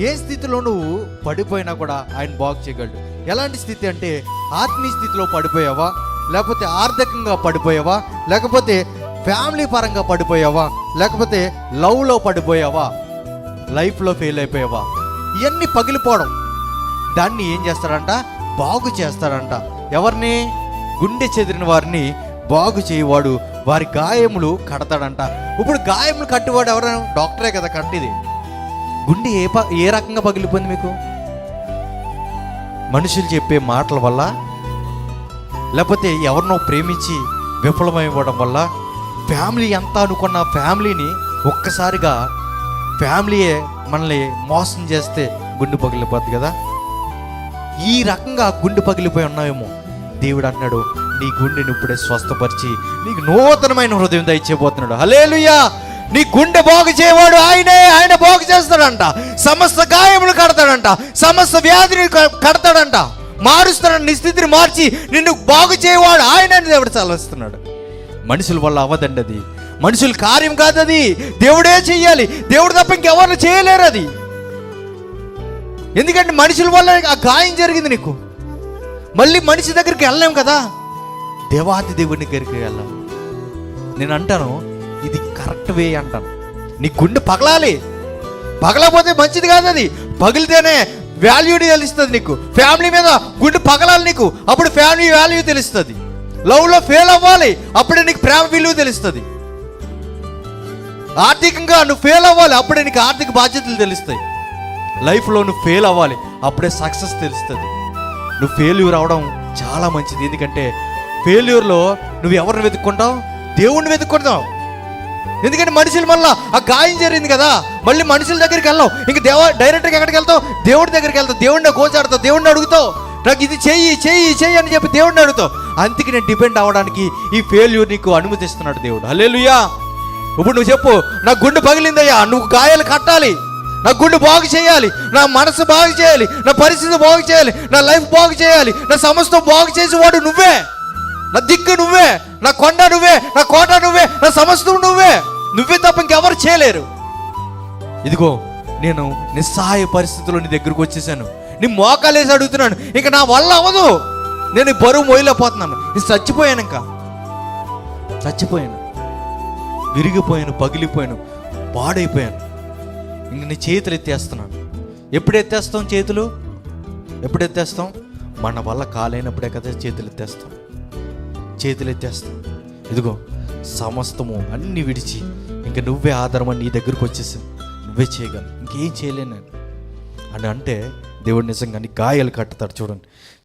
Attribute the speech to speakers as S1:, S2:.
S1: ఏ స్థితిలో నువ్వు పడిపోయినా కూడా ఆయన బాగు చేయగలడు. ఎలాంటి స్థితి అంటే, ఆత్మీయ స్థితిలో పడిపోయావా, లేకపోతే ఆర్థికంగా పడిపోయావా, లేకపోతే ఫ్యామిలీ పరంగా పడిపోయావా, లేకపోతే లవ్లో పడిపోయావా, లైఫ్లో ఫెయిల్ అయిపోయావా, ఇవన్నీ పగిలిపోవడం, దాన్ని ఏం చేస్తాడంట, బాగు చేస్తాడంట. ఎవరిని? గుండె చెదిరిన వారిని బాగు చేయవాడు, వారి గాయములు కడతాడంట. ఇప్పుడు గాయములు కట్టివాడు ఎవరైనా? డాక్టరే కదా కట్టిది. గుండె ఏ రకంగా పగిలిపోయింది మీకు? మనుషులు చెప్పే మాటల వల్ల, లేకపోతే ఎవరినో ప్రేమించి విఫలమైపోవడం వల్ల, ఫ్యామిలీ ఎంత అనుకున్న ఫ్యామిలీని ఒక్కసారిగా ఫ్యామిలీయే మనల్ని మోసం చేస్తే గుండె పగిలిపోద్ది కదా. ఈ రకంగా గుండె పగిలిపోయి ఉన్నాయేమో. దేవుడు అన్నాడు, నీ గుండెని ఇప్పుడే స్వస్థపరిచి నీకు నూతనమైన హృదయం దయచేయబోతున్నాడు. హల్లెలూయా. నీ గుండె బాగు చేయవాడు ఆయనే. ఆయన బాగు చేస్తాడంట. సమస్త గాయములు కడతాడంట. సమస్త వ్యాధిని కడతాడంట. మారుస్తాడు. నీ స్థితిని మార్చి నిన్ను బాగు చేయవాడు ఆయన. దేవుడు చలవిస్తున్నాడు. మనుషుల వల్ల అవ్వదండి అది. మనుషుల కార్యం కాదు అది. దేవుడే చెయ్యాలి. దేవుడు తప్ప ఇంకెవరు చేయలేరు అది. ఎందుకంటే మనుషుల వల్ల ఆ గాయం జరిగింది నీకు. మళ్ళీ మనిషి దగ్గరికి వెళ్ళలేం కదా, దేవాది దేవుని దగ్గరికి వెళ్ళాలి. నేను అంటాను, ఇది కరెక్ట్ వే అంటాను. నీ గుండె పగలాలి. పగలకపోతే మంచిది కాదు అది. పగిలితేనే వాల్యూని తెలుస్తుంది నీకు. ఫ్యామిలీ మీద గుండె పగలాలి నీకు, అప్పుడు ఫ్యామిలీ వాల్యూ తెలుస్తుంది. లవ్లో ఫెయిల్ అవ్వాలి, అప్పుడే నీకు ప్రేమ విలువ తెలుస్తుంది. ఆర్థికంగా నువ్వు ఫెయిల్ అవ్వాలి, అప్పుడే నీకు ఆర్థిక బాధ్యతలు తెలుస్తాయి. లైఫ్లో నువ్వు ఫెయిల్ అవ్వాలి, అప్పుడే సక్సెస్ తెలుస్తుంది. నువ్వు ఫెయిల్యూర్ అవడం చాలా మంచిది. ఎందుకంటే ఫెయిల్యూర్లో నువ్వు ఎవరిని వెతుక్కుంటావు? దేవుణ్ణి వెతుక్కుంటావు. ఎందుకంటే మనుషుల వల్ల ఆ గాయం జరిగింది కదా, మళ్ళీ మనుషుల దగ్గరికి వెళ్ళావు. ఇంక డైరెక్ట్గా ఎక్కడికి వెళ్తావు? దేవుడి దగ్గరికి వెళ్తావు. దేవుడిని గోచాడుతావు. దేవుడిని అడుగుతావు, నాకు ఇది చెయ్యి చెయ్యి చెయ్యి అని చెప్పి దేవుడిని అడుగుతావు. అందుకే నేను డిపెండ్ అవ్వడానికి ఈ ఫెయిల్యూర్ నీకు అనుమతిస్తున్నాడు దేవుడు. హల్లెలూయా. ఇప్పుడు నువ్వు చెప్పు, నా గుండె పగిలిందయ్యా, నువ్వు గాయాలు కట్టాలి, నా గుండె బాగు చేయాలి, నా మనసు బాగు చేయాలి, నా పరిస్థితి బాగు చేయాలి, నా లైఫ్ బాగు చేయాలి, నా సమస్తం బాగు చేసేవాడు నువ్వే. నా దిక్కు నువ్వే, నా కొండ నువ్వే, నా కోట నువ్వే, నా సమస్తం నువ్వే. నువ్వే తప్ప ఇంకెవరు చేయలేరు. ఇదిగో నేను నిస్సహాయ పరిస్థితుల్లో నీ దగ్గరకు వచ్చేసాను. నీ మోకాలేసి అడుగుతున్నాను. ఇంకా నా వల్ల అవ్వదు, నేను బరువు మోయలేకపోతున్నాను. నేను చచ్చిపోయాను, ఇంకా చచ్చిపోయాను, విరిగిపోయాను, పగిలిపోయాను, పాడైపోయాను. ఇంక నీ చేతులు ఎత్తేస్తున్నాను. ఎప్పుడు ఎత్తేస్తాం చేతులు? ఎప్పుడు ఎత్తేస్తాం? మన వల్ల కాలేనప్పుడే కదా చేతులు ఎత్తేస్తాం. చేతులు ఎత్తేస్తాం. ఇదిగో సమస్తము అన్నీ విడిచి ఇంక నువ్వే ఆధారం అని నీ దగ్గరకు వచ్చేసాను. నువ్వే చేయగలవు, ఇంకేం చేయలేను అని అంటే దేవుడు నిజంగా నీ గాయాలు కట్టుతాడు. చూడండి,